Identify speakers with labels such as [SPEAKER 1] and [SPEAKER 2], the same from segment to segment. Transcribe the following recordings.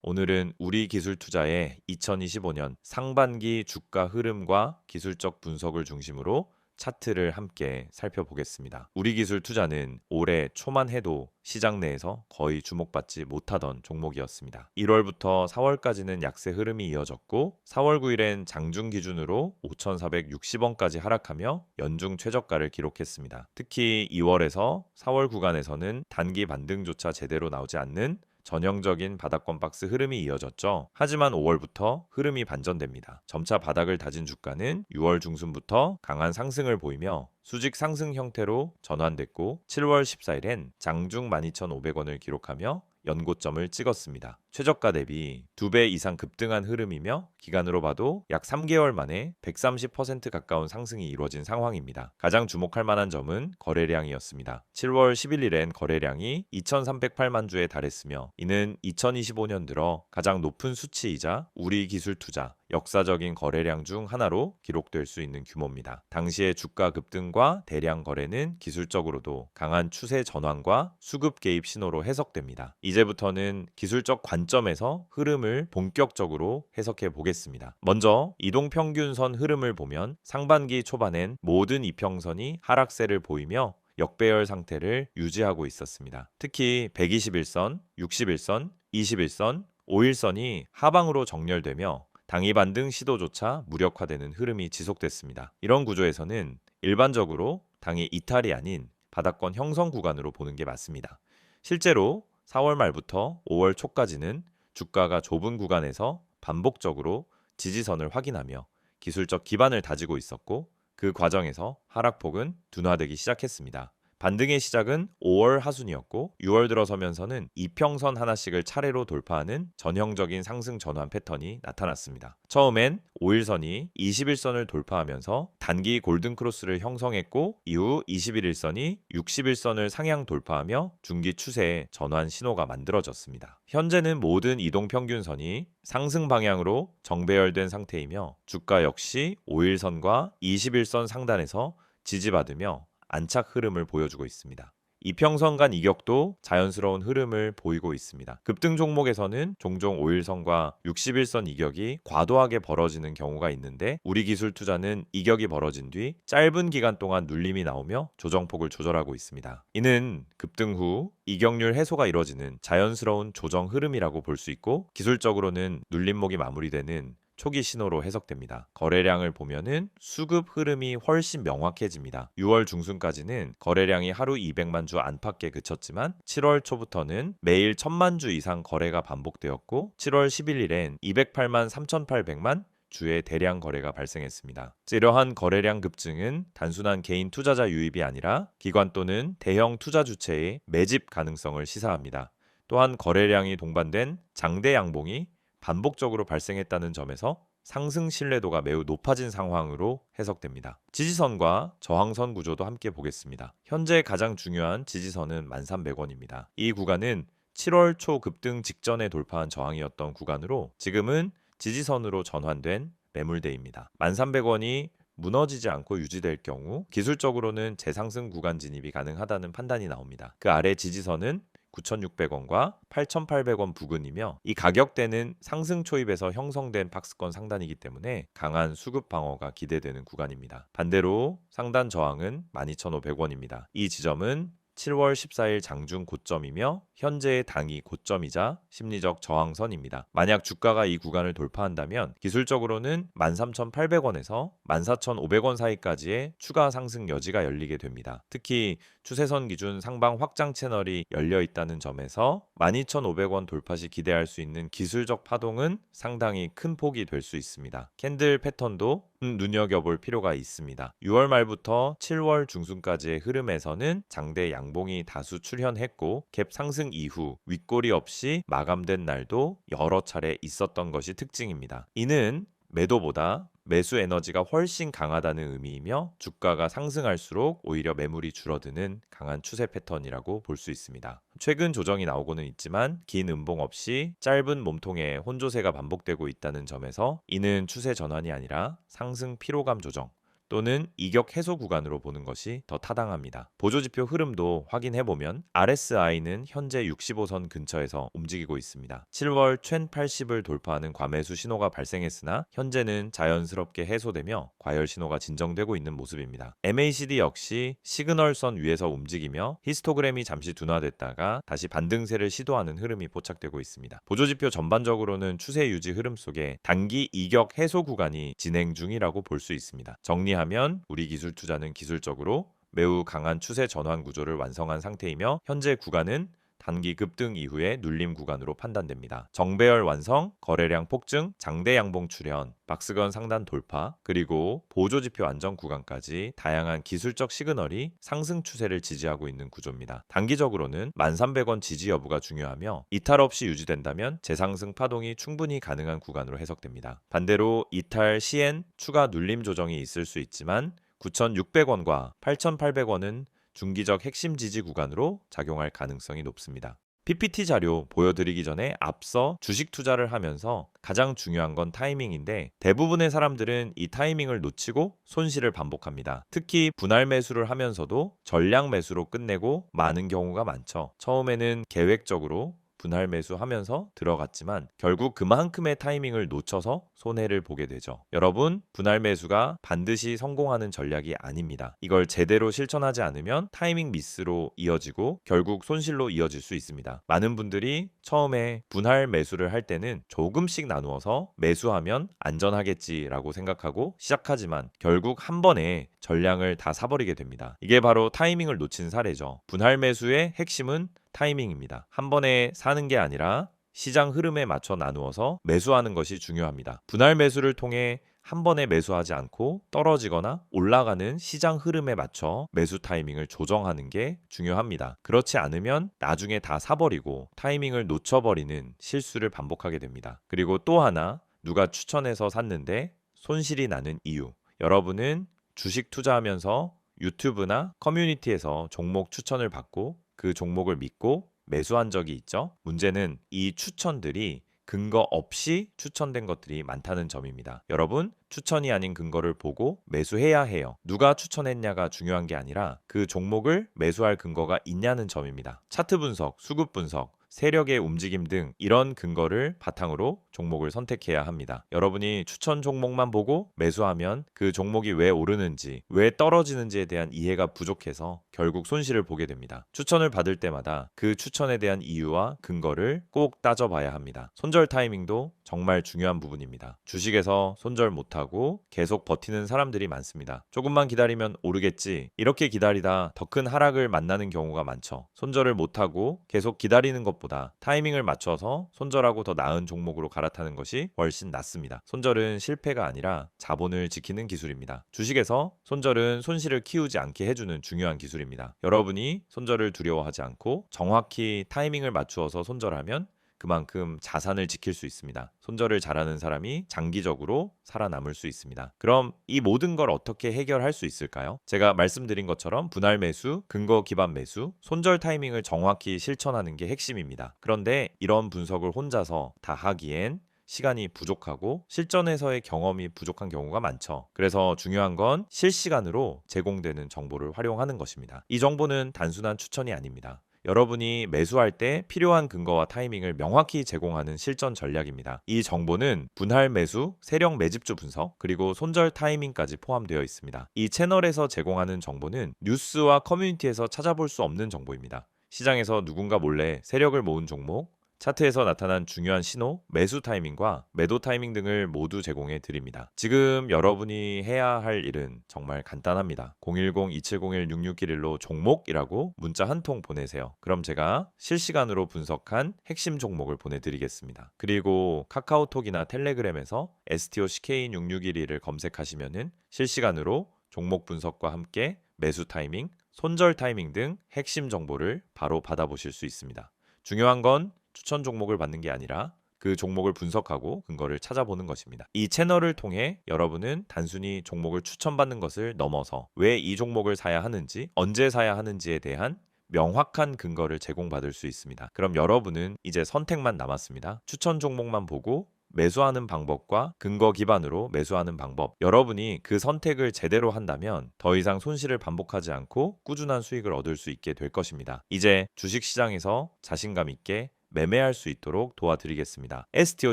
[SPEAKER 1] 오늘은 우리기술투자의 2025년 상반기 주가 흐름과 기술적 분석을 중심으로 차트를 함께 살펴보겠습니다. 우리기술투자는 올해 초만 해도 시장 내에서 거의 주목받지 못하던 종목이었습니다. 1월부터 4월까지는 약세 흐름이 이어졌고 4월 9일엔 장중 기준으로 5,460원까지 하락하며 연중 최저가를 기록했습니다. 특히 2월에서 4월 구간에서는 단기 반등조차 제대로 나오지 않는 전형적인 바닥권 박스 흐름이 이어졌죠. 하지만 5월부터 흐름이 반전됩니다. 점차 바닥을 다진 주가는 6월 중순부터 강한 상승을 보이며 수직 상승 형태로 전환됐고 7월 14일엔 장중 12,500원을 기록하며 연고점을 찍었습니다. 최저가 대비 2배 이상 급등한 흐름이며 기간으로 봐도 약 3개월 만에 130% 가까운 상승이 이루어진 상황입니다. 가장 주목할 만한 점은 거래량이었습니다. 7월 11일엔 거래량이 2,308만 주에 달했으며 이는 2025년 들어 가장 높은 수치이자 우리기술투자 역사적인 거래량 중 하나로 기록될 수 있는 규모입니다. 당시의 주가 급등과 대량 거래는 기술적으로도 강한 추세 전환과 수급 개입 신호로 해석됩니다. 이제부터는 기술적 관점에서 흐름을 본격적으로 해석해 보겠습니다. 먼저 이동평균선 흐름을 보면 상반기 초반엔 모든 이평선이 하락세를 보이며 역배열 상태를 유지하고 있었습니다. 특히 121선, 61선, 21선, 5일선이 하방으로 정렬되며 당이 반등 시도조차 무력화되는 흐름이 지속됐습니다. 이런 구조에서는 일반적으로 당이 이탈이 아닌 바닥권 형성 구간으로 보는 게 맞습니다. 실제로 4월 말부터 5월 초까지는 주가가 좁은 구간에서 반복적으로 지지선을 확인하며 기술적 기반을 다지고 있었고 그 과정에서 하락폭은 둔화되기 시작했습니다. 반등의 시작은 5월 하순이었고 6월 들어서면서는 이평선 하나씩을 차례로 돌파하는 전형적인 상승 전환 패턴이 나타났습니다. 처음엔 5일선이 21선을 돌파하면서 단기 골든크로스를 형성했고 이후 21일선이 61선을 상향 돌파하며 중기 추세의 전환 신호가 만들어졌습니다. 현재는 모든 이동평균선이 상승 방향으로 정배열된 상태이며 주가 역시 5일선과 21선 상단에서 지지받으며 안착 흐름을 보여주고 있습니다. 이평선 간 이격도 자연스러운 흐름을 보이고 있습니다. 급등 종목에서는 종종 5일선과 61선 이격이 과도하게 벌어지는 경우가 있는데 우리기술투자는 이격이 벌어진 뒤 짧은 기간 동안 눌림이 나오며 조정폭을 조절하고 있습니다. 이는 급등 후 이격률 해소가 이뤄지는 자연스러운 조정 흐름이라고 볼 수 있고 기술적으로는 눌림목이 마무리되는 초기 신호로 해석됩니다. 거래량을 보면은 수급 흐름이 훨씬 명확해집니다. 6월 중순까지는 거래량이 하루 200만 주 안팎에 그쳤지만 7월 초부터는 매일 1000만 주 이상 거래가 반복되었고 7월 11일엔 208만 3800만 주의 대량 거래가 발생했습니다. 이러한 거래량 급증은 단순한 개인 투자자 유입이 아니라 기관 또는 대형 투자 주체의 매집 가능성을 시사합니다. 또한 거래량이 동반된 장대 양봉이 반복적으로 발생했다는 점에서 상승 신뢰도가 매우 높아진 상황으로 해석됩니다. 지지선과 저항선 구조도 함께 보겠습니다. 현재 가장 중요한 지지선은 1300원입니다. 이 구간은 7월 초 급등 직전에 돌파한 저항이었던 구간으로 지금은 지지선으로 전환된 매물대입니다. 1300원이 무너지지 않고 유지될 경우 기술적으로는 재상승 구간 진입이 가능하다는 판단이 나옵니다. 그 아래 지지선은 9,600원과 8,800원 부근이며 이 가격대는 상승 초입에서 형성된 박스권 상단이기 때문에 강한 수급 방어가 기대되는 구간입니다. 반대로 상단 저항은 12,500원입니다. 이 지점은 7월 14일 장중 고점이며 현재의 당이 고점이자 심리적 저항선입니다. 만약 주가가 이 구간을 돌파한다면 기술적으로는 13,800원에서 14,500원 사이까지의 추가 상승 여지가 열리게 됩니다. 특히 추세선 기준 상방 확장 채널이 열려 있다는 점에서 12,500원 돌파 시 기대할 수 있는 기술적 파동은 상당히 큰 폭이 될 수 있습니다. 캔들 패턴도 눈여겨볼 필요가 있습니다. 6월 말부터 7월 중순까지의 흐름에서는 장대 양봉이 다수 출현했고 갭 상승 이후 윗꼬리 없이 마감된 날도 여러 차례 있었던 것이 특징입니다. 이는 매도보다 매수 에너지가 훨씬 강하다는 의미이며 주가가 상승할수록 오히려 매물이 줄어드는 강한 추세 패턴이라고 볼 수 있습니다. 최근 조정이 나오고는 있지만 긴 음봉 없이 짧은 몸통에 혼조세가 반복되고 있다는 점에서 이는 추세 전환이 아니라 상승 피로감 조정, 또는 이격 해소 구간으로 보는 것이 더 타당합니다. 보조지표 흐름도 확인해보면 RSI는 현재 65선 근처에서 움직이고 있습니다. 7월 1080을 돌파하는 과매수 신호가 발생했으나 현재는 자연스럽게 해소되며 과열 신호가 진정되고 있는 모습입니다. MACD 역시 시그널선 위에서 움직이며 히스토그램이 잠시 둔화됐다가 다시 반등세를 시도하는 흐름이 포착되고 있습니다. 보조지표 전반적으로는 추세 유지 흐름 속에 단기 이격 해소 구간이 진행 중이라고 볼 수 있습니다. 정리하면 우리 기술 투자는 기술적으로 매우 강한 추세 전환 구조를 완성한 상태이며 현재 구간은 단기 급등 이후의 눌림 구간으로 판단됩니다. 정배열 완성, 거래량 폭증, 장대 양봉 출현, 박스권 상단 돌파, 그리고 보조지표 안정 구간까지 다양한 기술적 시그널이 상승 추세를 지지하고 있는 구조입니다. 단기적으로는 1300원 지지 여부가 중요하며 이탈 없이 유지된다면 재상승 파동이 충분히 가능한 구간으로 해석됩니다. 반대로 이탈 시엔 추가 눌림 조정이 있을 수 있지만 9,600원과 8,800원은 중기적 핵심 지지 구간으로 작용할 가능성이 높습니다. PPT 자료 보여드리기 전에 앞서 주식 투자를 하면서 가장 중요한 건 타이밍인데 대부분의 사람들은 이 타이밍을 놓치고 손실을 반복합니다. 특히 분할 매수를 하면서도 전량 매수로 끝내고 마는 경우가 많죠. 처음에는 계획적으로 분할 매수하면서 들어갔지만 결국 그만큼의 타이밍을 놓쳐서 손해를 보게 되죠. 여러분, 분할 매수가 반드시 성공하는 전략이 아닙니다. 이걸 제대로 실천하지 않으면 타이밍 미스로 이어지고 결국 손실로 이어질 수 있습니다. 많은 분들이 처음에 분할 매수를 할 때는 조금씩 나누어서 매수하면 안전하겠지라고 생각하고 시작하지만 결국 한 번에 전량을 다 사버리게 됩니다. 이게 바로 타이밍을 놓친 사례죠. 분할 매수의 핵심은 타이밍입니다. 한 번에 사는 게 아니라 시장 흐름에 맞춰 나누어서 매수하는 것이 중요합니다. 분할 매수를 통해 한 번에 매수하지 않고 떨어지거나 올라가는 시장 흐름에 맞춰 매수 타이밍을 조정하는 게 중요합니다. 그렇지 않으면 나중에 다 사버리고 타이밍을 놓쳐버리는 실수를 반복하게 됩니다. 그리고 또 하나, 누가 추천해서 샀는데 손실이 나는 이유. 여러분은 주식 투자하면서 유튜브나 커뮤니티에서 종목 추천을 받고 그 종목을 믿고 매수한 적이 있죠. 문제는 이 추천들이 근거 없이 추천된 것들이 많다는 점입니다. 여러분, 추천이 아닌 근거를 보고 매수해야 해요. 누가 추천했냐가 중요한 게 아니라 그 종목을 매수할 근거가 있냐는 점입니다. 차트 분석, 수급 분석, 세력의 움직임 등 이런 근거를 바탕으로 종목을 선택해야 합니다. 여러분이 추천 종목만 보고 매수하면 그 종목이 왜 오르는지, 왜 떨어지는지에 대한 이해가 부족해서 결국 손실을 보게 됩니다. 추천을 받을 때마다 그 추천에 대한 이유와 근거를 꼭 따져봐야 합니다. 손절 타이밍도 정말 중요한 부분입니다. 주식에서 손절 못하고 계속 버티는 사람들이 많습니다. 조금만 기다리면 오르겠지. 이렇게 기다리다 더 큰 하락을 만나는 경우가 많죠. 손절을 못하고 계속 기다리는 것보다 타이밍을 맞춰서 손절하고 더 나은 종목으로 갈아타는 것이 훨씬 낫습니다. 손절은 실패가 아니라 자본을 지키는 기술입니다. 주식에서 손절은 손실을 키우지 않게 해주는 중요한 기술입니다. 여러분이 손절을 두려워하지 않고 정확히 타이밍을 맞추어서 손절하면 그만큼 자산을 지킬 수 있습니다. 손절을 잘하는 사람이 장기적으로 살아남을 수 있습니다. 그럼 이 모든 걸 어떻게 해결할 수 있을까요? 제가 말씀드린 것처럼 분할 매수, 근거 기반 매수, 손절 타이밍을 정확히 실천하는 게 핵심입니다. 그런데 이런 분석을 혼자서 다 하기엔 시간이 부족하고 실전에서의 경험이 부족한 경우가 많죠. 그래서 중요한 건 실시간으로 제공되는 정보를 활용하는 것입니다. 이 정보는 단순한 추천이 아닙니다. 여러분이 매수할 때 필요한 근거와 타이밍을 명확히 제공하는 실전 전략입니다. 이 정보는 분할 매수, 세력 매집주 분석, 그리고 손절 타이밍까지 포함되어 있습니다. 이 채널에서 제공하는 정보는 뉴스와 커뮤니티에서 찾아볼 수 없는 정보입니다. 시장에서 누군가 몰래 세력을 모은 종목, 차트에서 나타난 중요한 신호, 매수 타이밍과 매도 타이밍 등을 모두 제공해 드립니다. 지금 여러분이 해야 할 일은 정말 간단합니다. 010-2701-6611로 종목이라고 문자 한 통 보내세요. 그럼 제가 실시간으로 분석한 핵심 종목을 보내드리겠습니다. 그리고 카카오톡이나 텔레그램에서 STOCK661을 검색하시면은 실시간으로 종목 분석과 함께 매수 타이밍, 손절 타이밍 등 핵심 정보를 바로 받아보실 수 있습니다. 중요한 건 추천 종목을 받는 게 아니라 그 종목을 분석하고 근거를 찾아보는 것입니다. 이 채널을 통해 여러분은 단순히 종목을 추천받는 것을 넘어서 왜 이 종목을 사야 하는지, 언제 사야 하는지에 대한 명확한 근거를 제공받을 수 있습니다. 그럼 여러분은 이제 선택만 남았습니다. 추천 종목만 보고 매수하는 방법과 근거 기반으로 매수하는 방법. 여러분이 그 선택을 제대로 한다면 더 이상 손실을 반복하지 않고 꾸준한 수익을 얻을 수 있게 될 것입니다. 이제 주식시장에서 자신감 있게 매매할 수 있도록 도와드리겠습니다. STO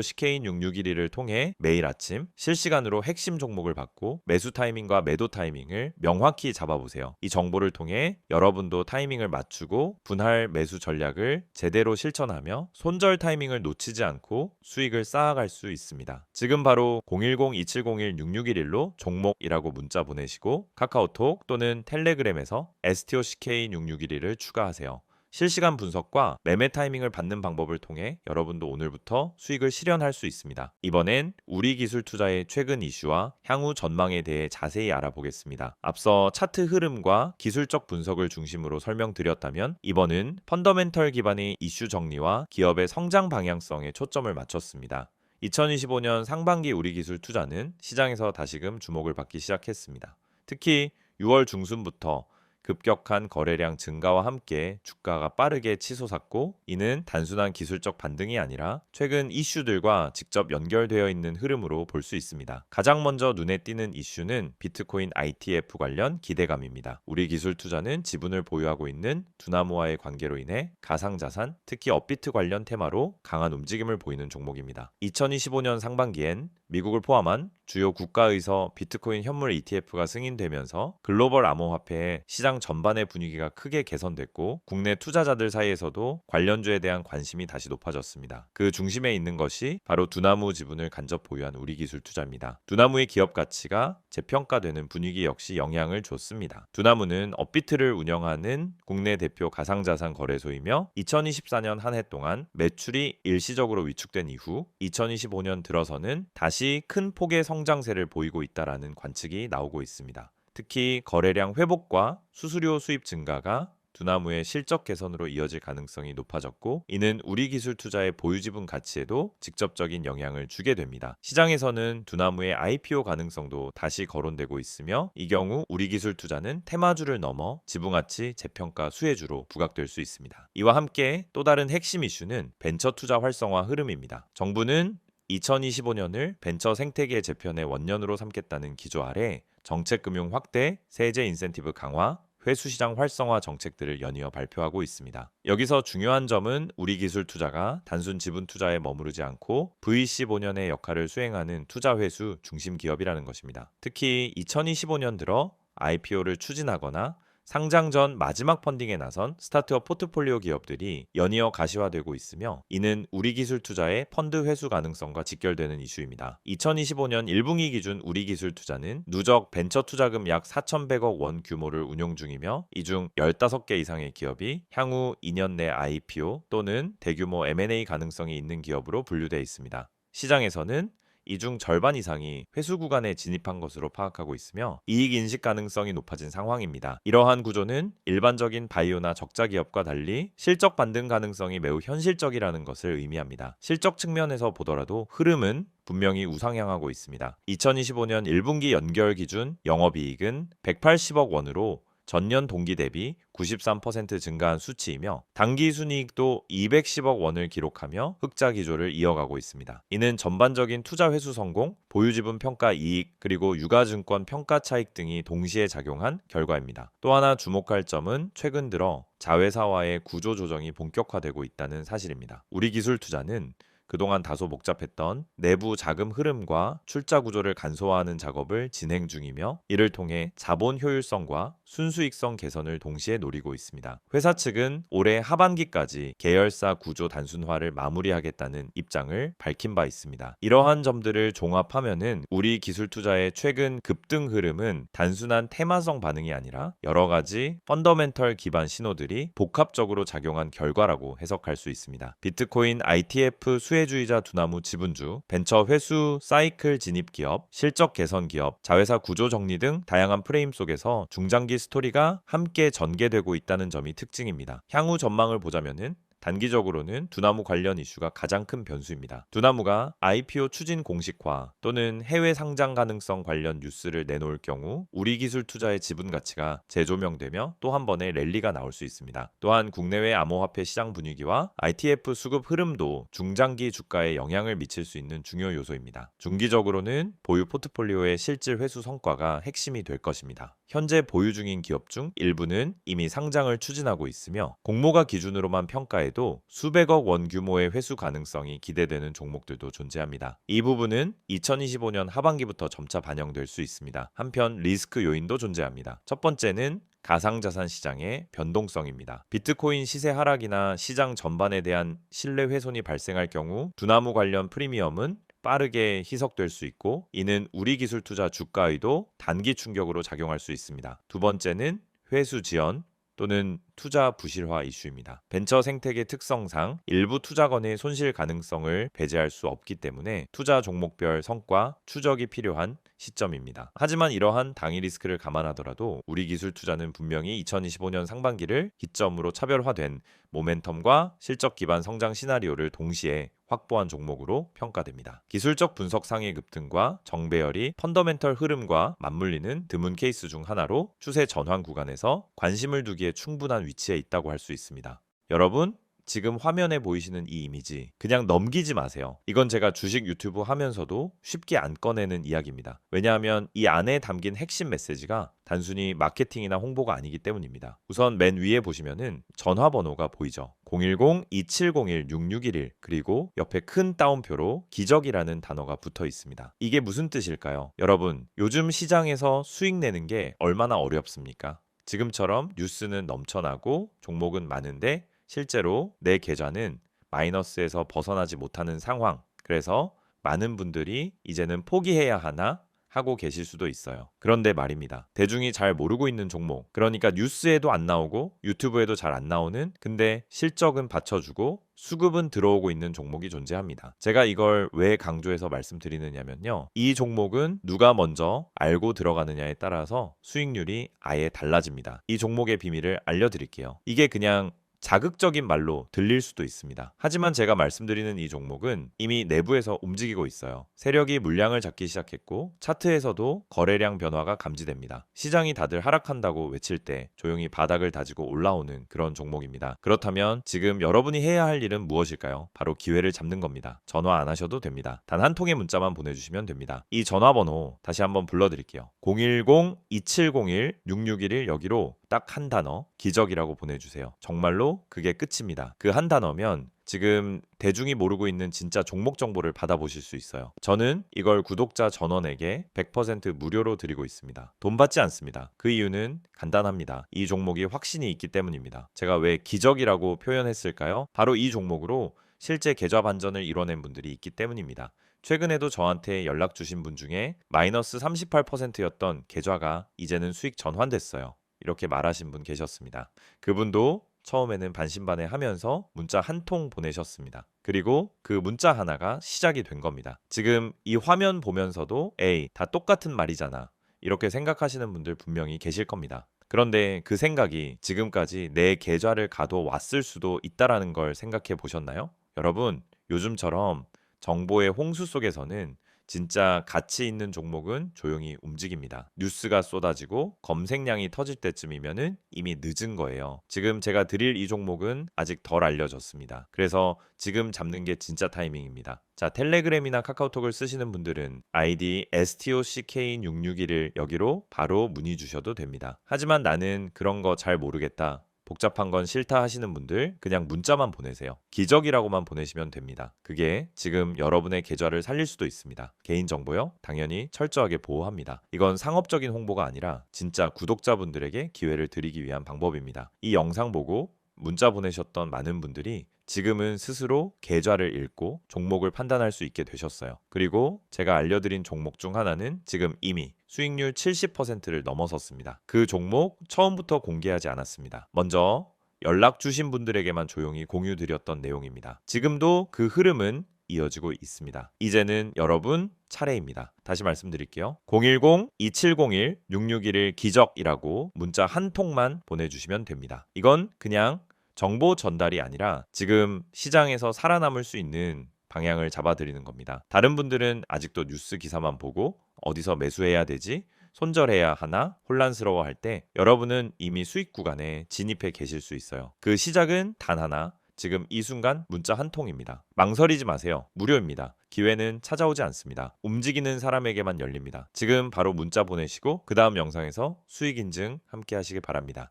[SPEAKER 1] CK6611을 통해 매일 아침 실시간으로 핵심 종목을 받고 매수 타이밍과 매도 타이밍을 명확히 잡아보세요. 이 정보를 통해 여러분도 타이밍을 맞추고 분할 매수 전략을 제대로 실천하며 손절 타이밍을 놓치지 않고 수익을 쌓아갈 수 있습니다. 지금 바로 010-2701-6611로 종목이라고 문자 보내시고 카카오톡 또는 텔레그램에서 STO CK6611을 추가하세요. 실시간 분석과 매매 타이밍을 받는 방법을 통해 여러분도 오늘부터 수익을 실현할 수 있습니다. 이번엔 우리 기술 투자의 최근 이슈와 향후 전망에 대해 자세히 알아보겠습니다. 앞서 차트 흐름과 기술적 분석을 중심으로 설명드렸다면 이번은 펀더멘털 기반의 이슈 정리와 기업의 성장 방향성에 초점을 맞췄습니다. 2025년 상반기 우리 기술 투자는 시장에서 다시금 주목을 받기 시작했습니다. 특히 6월 중순부터 급격한 거래량 증가와 함께 주가가 빠르게 치솟았고 이는 단순한 기술적 반등이 아니라 최근 이슈들과 직접 연결되어 있는 흐름으로 볼 수 있습니다. 가장 먼저 눈에 띄는 이슈는 비트코인 ITF 관련 기대감입니다. 우리 기술 투자는 지분을 보유하고 있는 두나무와의 관계로 인해 가상자산, 특히 업비트 관련 테마로 강한 움직임을 보이는 종목입니다. 2025년 상반기엔 미국을 포함한 주요 국가에서 비트코인 현물 ETF가 승인되면서 글로벌 암호화폐의 시장 전반의 분위기가 크게 개선됐고 국내 투자자들 사이에서도 관련주에 대한 관심이 다시 높아졌습니다. 그 중심에 있는 것이 바로 두나무 지분을 간접 보유한 우리 기술 투자입니다. 두나무의 기업 가치가 재평가되는 분위기 역시 영향을 줬습니다. 두나무는 업비트를 운영하는 국내 대표 가상자산 거래소이며 2024년 한 해 동안 매출이 일시적으로 위축된 이후 2025년 들어서는 다시 큰 폭의 성장세를 보이고 있다라는 관측이 나오고 있습니다. 특히 거래량 회복과 수수료 수입 증가가 두나무의 실적 개선으로 이어질 가능성이 높아졌고 이는 우리 기술 투자의 보유 지분 가치에도 직접적인 영향을 주게 됩니다. 시장에서는 두나무의 IPO 가능성도 다시 거론되고 있으며 이 경우 우리 기술 투자는 테마주를 넘어 지분 가치 재평가 수혜주로 부각될 수 있습니다. 이와 함께 또 다른 핵심 이슈는 벤처 투자 활성화 흐름입니다. 정부는 2025년을 벤처 생태계 재편의 원년으로 삼겠다는 기조 아래 정책금융 확대, 세제 인센티브 강화, 회수시장 활성화 정책들을 연이어 발표하고 있습니다. 여기서 중요한 점은 우리 기술 투자가 단순 지분 투자에 머무르지 않고 VC5년의 역할을 수행하는 투자 회수 중심 기업이라는 것입니다. 특히 2025년 들어 IPO를 추진하거나 상장 전 마지막 펀딩에 나선 스타트업 포트폴리오 기업들이 연이어 가시화되고 있으며 이는 우리 기술 투자의 펀드 회수 가능성과 직결되는 이슈입니다. 2025년 1분기 기준 우리 기술 투자는 누적 벤처 투자금 약 4,100억 원 규모를 운용 중이며 이 중 15개 이상의 기업이 향후 2년 내 IPO 또는 대규모 M&A 가능성이 있는 기업으로 분류되어 있습니다. 시장에서는 이 중 절반 이상이 회수 구간에 진입한 것으로 파악하고 있으며 이익 인식 가능성이 높아진 상황입니다. 이러한 구조는 일반적인 바이오나 적자 기업과 달리 실적 반등 가능성이 매우 현실적이라는 것을 의미합니다. 실적 측면에서 보더라도 흐름은 분명히 우상향하고 있습니다. 2025년 1분기 연결 기준 영업이익은 180억 원으로 전년 동기 대비 93% 증가한 수치이며 당기순이익도 210억 원을 기록하며 흑자 기조를 이어가고 있습니다. 이는 전반적인 투자 회수 성공, 보유지분 평가 이익, 그리고 유가증권 평가 차익 등이 동시에 작용한 결과입니다. 또 하나 주목할 점은 최근 들어 자회사와의 구조 조정이 본격화되고 있다는 사실입니다. 우리 기술 투자는 그동안 다소 복잡했던 내부 자금 흐름과 출자 구조를 간소화하는 작업을 진행 중이며 이를 통해 자본 효율성과 순수익성 개선을 동시에 노리고 있습니다. 회사 측은 올해 하반기까지 계열사 구조 단순화를 마무리하겠다는 입장을 밝힌 바 있습니다. 이러한 점들을 종합하면은 우리 기술 투자의 최근 급등 흐름은 단순한 테마성 반응이 아니라 여러 가지 펀더멘털 기반 신호들이 복합적으로 작용한 결과라고 해석할 수 있습니다. 비트코인 ITF 수혜주이자 두나무 지분주, 벤처 회수 사이클 진입 기업, 실적 개선 기업, 자회사 구조 정리 등 다양한 프레임 속에서 중장기 스토리가 함께 전개되고 있다는 점이 특징입니다. 향후 전망을 보자면은 단기적으로는 두나무 관련 이슈가 가장 큰 변수입니다. 두나무가 IPO 추진 공식화 또는 해외 상장 가능성 관련 뉴스를 내놓을 경우 우리기술 투자의 지분 가치가 재조명되며 또 한 번의 랠리가 나올 수 있습니다. 또한 국내외 암호화폐 시장 분위기와 ITF 수급 흐름도 중장기 주가에 영향을 미칠 수 있는 중요 요소입니다. 중기적으로는 보유 포트폴리오의 실질 회수 성과가 핵심이 될 것입니다. 현재 보유 중인 기업 중 일부는 이미 상장을 추진하고 있으며 공모가 기준으로만 평가해도 수백억 원 규모의 회수 가능성이 기대되는 종목들도 존재합니다. 이 부분은 2025년 하반기부터 점차 반영될 수 있습니다. 한편 리스크 요인도 존재합니다. 첫 번째는 가상자산 시장의 변동성입니다. 비트코인 시세 하락이나 시장 전반에 대한 신뢰 훼손이 발생할 경우 두나무 관련 프리미엄은 빠르게 희석될 수 있고 이는 우리 기술 투자 주가에도 단기 충격으로 작용할 수 있습니다. 두 번째는 회수 지연 또는 투자 부실화 이슈입니다. 벤처 생태계 특성상 일부 투자건의 손실 가능성을 배제할 수 없기 때문에 투자 종목별 성과 추적이 필요한 시점입니다. 하지만 이러한 당일 리스크를 감안하더라도 우리 기술 투자는 분명히 2025년 상반기를 기점으로 차별화된 모멘텀과 실적 기반 성장 시나리오를 동시에 확보한 종목으로 평가됩니다. 기술적 분석 상의 급등과 정배열이 펀더멘털 흐름과 맞물리는 드문 케이스 중 하나로 추세 전환 구간에서 관심을 두기에 충분한 위치에 있다고 할 수 있습니다. 여러분, 지금 화면에 보이시는 이 이미지 그냥 넘기지 마세요. 이건 제가 주식 유튜브 하면서도 쉽게 안 꺼내는 이야기입니다. 왜냐하면 이 안에 담긴 핵심 메시지가 단순히 마케팅이나 홍보가 아니기 때문입니다. 우선 맨 위에 보시면은 전화번호가 보이죠. 010-2701-6611 그리고 옆에 큰 따옴표로 기적이라는 단어가 붙어 있습니다. 이게 무슨 뜻일까요? 여러분, 요즘 시장에서 수익 내는 게 얼마나 어렵습니까? 지금처럼 뉴스는 넘쳐나고 종목은 많은데 실제로 내 계좌는 마이너스에서 벗어나지 못하는 상황. 그래서 많은 분들이 이제는 포기해야 하나 하고 계실 수도 있어요. 그런데 말입니다. 대중이 잘 모르고 있는 종목, 그러니까 뉴스에도 안 나오고 유튜브에도 잘 안 나오는, 근데 실적은 받쳐주고 수급은 들어오고 있는 종목이 존재합니다. 제가 이걸 왜 강조해서 말씀드리느냐면요. 이 종목은 누가 먼저 알고 들어가느냐에 따라서 수익률이 아예 달라집니다. 이 종목의 비밀을 알려드릴게요. 이게 그냥 자극적인 말로 들릴 수도 있습니다. 하지만 제가 말씀드리는 이 종목은 이미 내부에서 움직이고 있어요. 세력이 물량을 잡기 시작했고 차트에서도 거래량 변화가 감지됩니다. 시장이 다들 하락한다고 외칠 때 조용히 바닥을 다지고 올라오는 그런 종목입니다. 그렇다면 지금 여러분이 해야 할 일은 무엇일까요? 바로 기회를 잡는 겁니다. 전화 안 하셔도 됩니다. 단 한 통의 문자만 보내주시면 됩니다. 이 전화번호 다시 한번 불러드릴게요. 010-2701-6611 여기로 딱 한 단어 기적이라고 보내주세요. 정말로 그게 끝입니다. 그 한 단어면 지금 대중이 모르고 있는 진짜 종목 정보를 받아보실 수 있어요. 저는 이걸 구독자 전원에게 100% 무료로 드리고 있습니다. 돈 받지 않습니다. 그 이유는 간단합니다. 이 종목이 확신이 있기 때문입니다. 제가 왜 기적이라고 표현했을까요? 바로 이 종목으로 실제 계좌 반전을 이뤄낸 분들이 있기 때문입니다. 최근에도 저한테 연락 주신 분 중에 마이너스 38%였던 계좌가 이제는 수익 전환됐어요. 이렇게 말하신 분 계셨습니다. 그분도 처음에는 반신반의하면서 문자 한 통 보내셨습니다. 그리고 그 문자 하나가 시작이 된 겁니다. 지금 이 화면 보면서도 에이, 다 똑같은 말이잖아. 이렇게 생각하시는 분들 분명히 계실 겁니다. 그런데 그 생각이 지금까지 내 계좌를 가둬왔을 수도 있다라는 걸 생각해 보셨나요? 여러분, 요즘처럼 정보의 홍수 속에서는 진짜 가치 있는 종목은 조용히 움직입니다. 뉴스가 쏟아지고 검색량이 터질 때쯤이면은 이미 늦은 거예요. 지금 제가 드릴 이 종목은 아직 덜 알려졌습니다. 그래서 지금 잡는 게 진짜 타이밍입니다. 자, 텔레그램이나 카카오톡을 쓰시는 분들은 아이디 STOCK661을 여기로 바로 문의 주셔도 됩니다. 하지만 나는 그런 거 잘 모르겠다. 복잡한 건 싫다 하시는 분들 그냥 문자만 보내세요. 기적이라고만 보내시면 됩니다. 그게 지금 여러분의 계좌를 살릴 수도 있습니다. 개인정보요? 당연히 철저하게 보호합니다. 이건 상업적인 홍보가 아니라 진짜 구독자분들에게 기회를 드리기 위한 방법입니다. 이 영상 보고 문자 보내셨던 많은 분들이 지금은 스스로 계좌를 읽고 종목을 판단할 수 있게 되셨어요. 그리고 제가 알려드린 종목 중 하나는 지금 이미 수익률 70%를 넘어섰습니다. 그 종목 처음부터 공개하지 않았습니다. 먼저 연락 주신 분들에게만 조용히 공유드렸던 내용입니다. 지금도 그 흐름은 이어지고 있습니다. 이제는 여러분 차례입니다. 다시 말씀드릴게요. 010-2701-6611 기적이라고 문자 한 통만 보내주시면 됩니다. 이건 그냥 정보 전달이 아니라 지금 시장에서 살아남을 수 있는 방향을 잡아드리는 겁니다. 다른 분들은 아직도 뉴스 기사만 보고 어디서 매수해야 되지? 손절해야 하나 혼란스러워할 때 여러분은 이미 수익 구간에 진입해 계실 수 있어요. 그 시작은 단 하나, 지금 이 순간 문자 한 통입니다. 망설이지 마세요. 무료입니다. 기회는 찾아오지 않습니다. 움직이는 사람에게만 열립니다. 지금 바로 문자 보내시고 그 다음 영상에서 수익 인증 함께 하시길 바랍니다.